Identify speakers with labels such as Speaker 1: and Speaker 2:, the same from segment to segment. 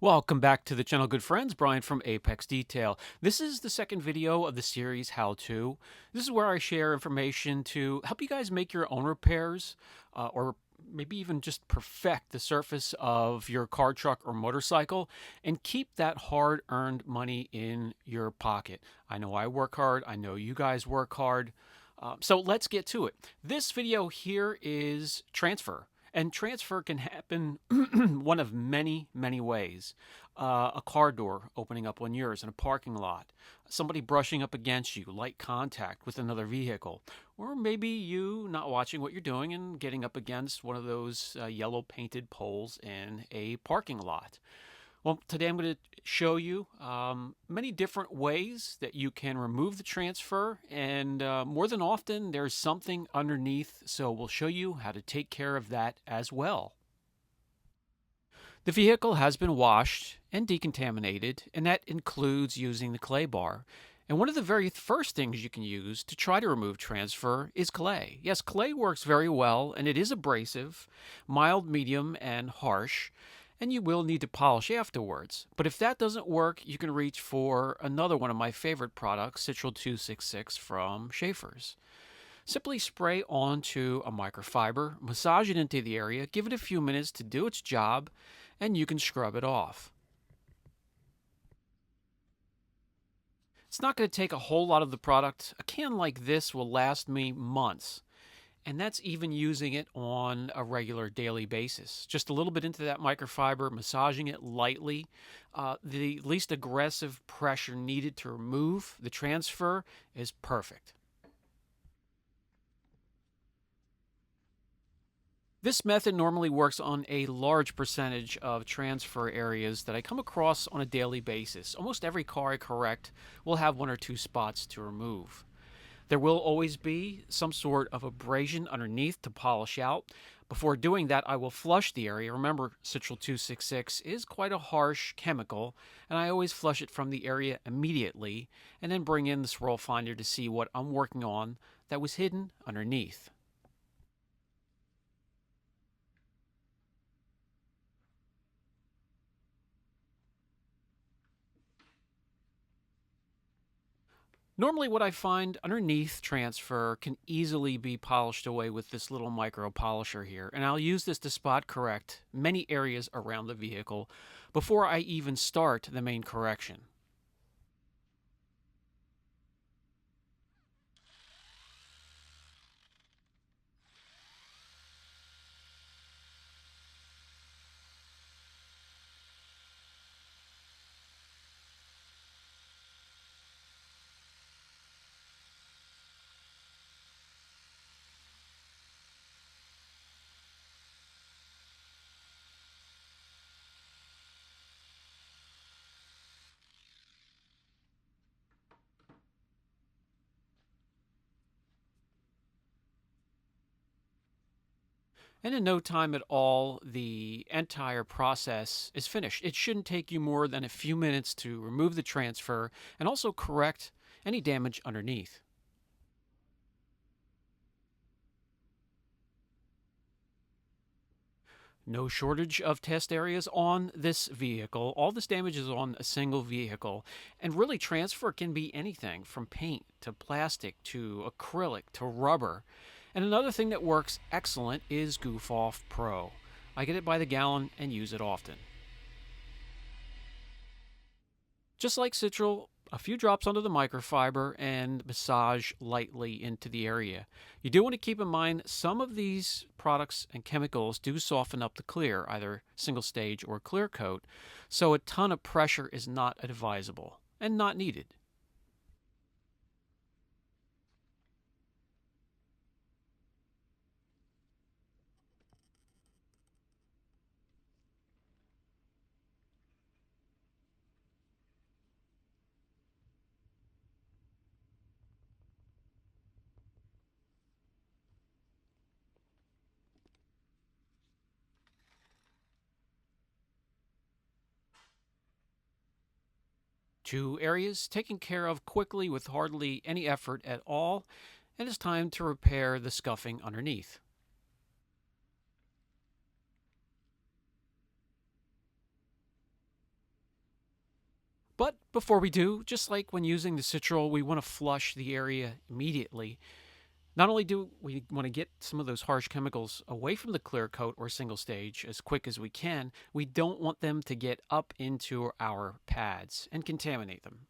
Speaker 1: Welcome back to the channel, good friends. Brian from Apex Detail. This is the second video of the series How To. This is where I share information to help you guys make your own repairs or maybe even just perfect the surface of your car, truck, or motorcycle and keep that hard-earned money in your pocket. I know I work hard. I know you guys work hard. So let's get to it. This video here is transfer. And transfer can happen one of many, many ways. A car door opening up on yours in a parking lot, somebody brushing up against you, light contact with another vehicle, or maybe you not watching what you're doing and getting up against one of those yellow painted poles in a parking lot. Well, today I'm going to show you many different ways that you can remove the transfer, and more than often there's something underneath, so we'll show you how to take care of that as well. The vehicle has been washed and decontaminated, and that includes using the clay bar. And one of the very first things you can use to try to remove transfer is clay. Yes, clay works very well, and it is abrasive, mild, medium, and harsh. And you will need to polish afterwards. But if that doesn't work, you can reach for another one of my favorite products, Citral 266 from Schaefer's. Simply spray onto a microfiber, massage it into the area, give it a few minutes to do its job, and you can scrub it off. It's not going to take a whole lot of the product. A can like this will last me months. And that's even using it on a regular daily basis. Just a little bit into that microfiber, massaging it lightly. The least aggressive pressure needed to remove the transfer is perfect. This method normally works on a large percentage of transfer areas that I come across on a daily basis. Almost every car I correct will have one or two spots to remove. There will always be some sort of abrasion underneath to polish out. Before doing that, I will flush the area. Remember, Citral 266 is quite a harsh chemical, and I always flush it from the area immediately and then bring in the swirl finder to see what I'm working on that was hidden underneath. Normally what I find underneath transfer can easily be polished away with this little micro polisher here, and I'll use this to spot correct many areas around the vehicle before I even start the main correction. And in no time at all, the entire process is finished. It shouldn't take you more than a few minutes to remove the transfer and also correct any damage underneath. No shortage of test areas on this vehicle. All this damage is on a single vehicle. And really, transfer can be anything from paint to plastic to acrylic to rubber. And another thing that works excellent is Goof Off Pro. I get it by the gallon and use it often. Just like Citral, a few drops onto the microfiber and massage lightly into the area. You do want to keep in mind some of these products and chemicals do soften up the clear, either single stage or clear coat, so a ton of pressure is not advisable and not needed. Two areas taken care of quickly with hardly any effort at all, and it's time to repair the scuffing underneath. But before we do, just like when using the citral, we want to flush the area immediately. Not only do we want to get some of those harsh chemicals away from the clear coat or single stage as quick as we can, we don't want them to get up into our pads and contaminate them.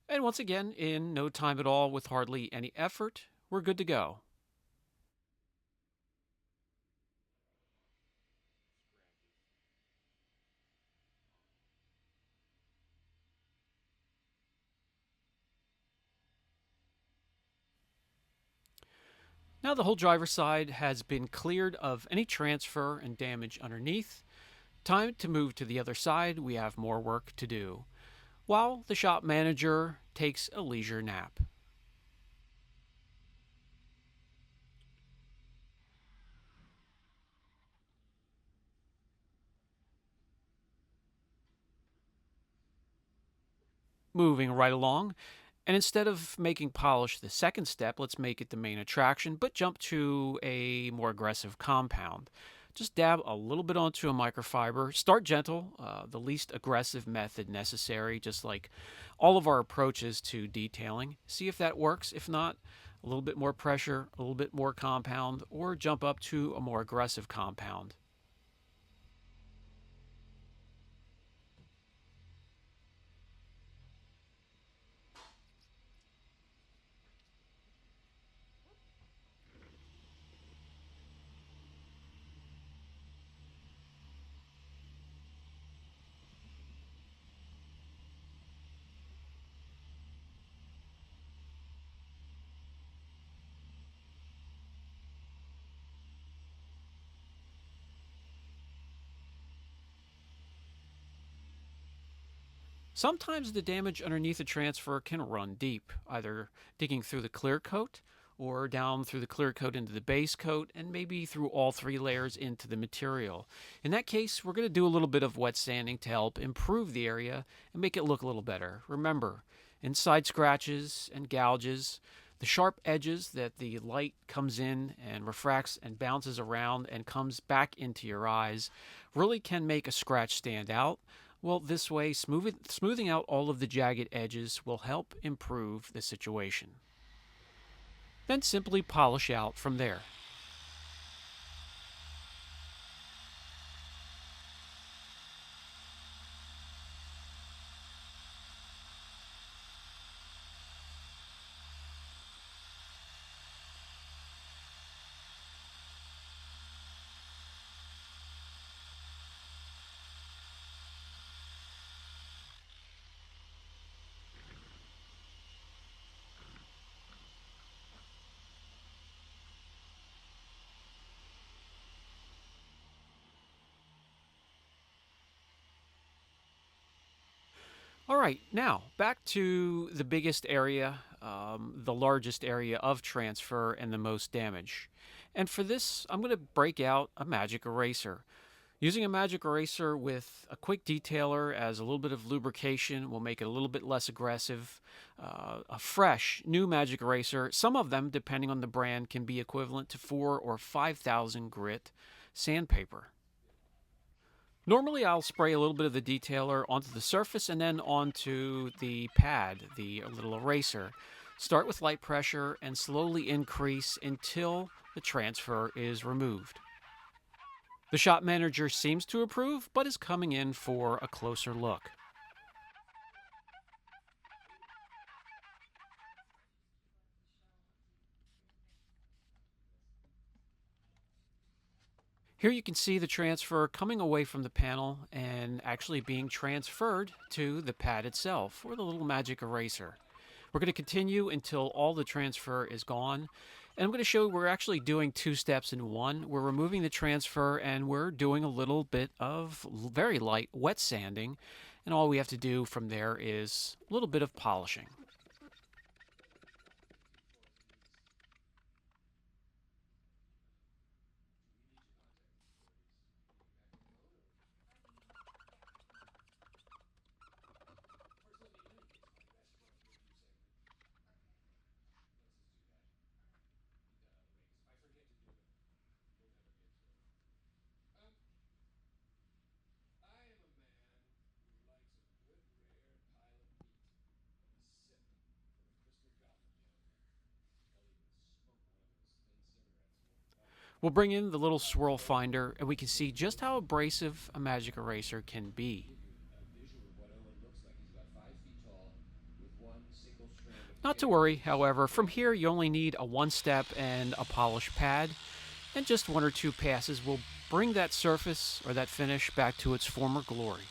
Speaker 1: And once again, in no time at all, with hardly any effort, we're good to go. Now the whole driver's side has been cleared of any transfer and damage underneath. Time to move to the other side. We have more work to do, while the shop manager takes a leisure nap. Moving right along, and instead of making polish the second step, let's make it the main attraction, but jump to a more aggressive compound. Just dab a little bit onto a microfiber. Start gentle, the least aggressive method necessary, just like all of our approaches to detailing. See if that works. If not, a little bit more pressure, a little bit more compound, or jump up to a more aggressive compound. Sometimes the damage underneath a transfer can run deep, either digging through the clear coat or down through the clear coat into the base coat and maybe through all three layers into the material. In that case, we're going to do a little bit of wet sanding to help improve the area and make it look a little better. Remember, inside scratches and gouges, the sharp edges that the light comes in and refracts and bounces around and comes back into your eyes really can make a scratch stand out. Well, this way, smoothing out all of the jagged edges will help improve the situation. Then simply polish out from there. All right, now back to the biggest area, the largest area of transfer and the most damage. And for this, I'm going to break out a magic eraser. Using a magic eraser with a quick detailer as a little bit of lubrication will make it a little bit less aggressive. A fresh new magic eraser, some of them, depending on the brand, can be equivalent to 4 or 5,000 grit sandpaper. Normally, I'll spray a little bit of the detailer onto the surface and then onto the pad, the little eraser. Start with light pressure and slowly increase until the transfer is removed. The shop manager seems to approve, but is coming in for a closer look. Here you can see the transfer coming away from the panel and actually being transferred to the pad itself, or the little magic eraser. We're going to continue until all the transfer is gone. And I'm going to show we're actually doing two steps in one. We're removing the transfer and we're doing a little bit of very light wet sanding. And all we have to do from there is a little bit of polishing. We'll bring in the little swirl finder and we can see just how abrasive a magic eraser can be. Not to worry, however, from here you only need a one step and a polished pad, and just one or two passes will bring that surface or that finish back to its former glory.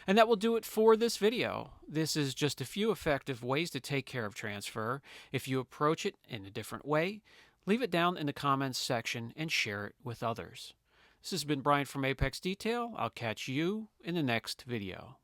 Speaker 1: And that will do it for this video. This is just a few effective ways to take care of transfer. If you approach it in a different way, leave it down in the comments section and share it with others. This has been Brian from Apex Detail. I'll catch you in the next video.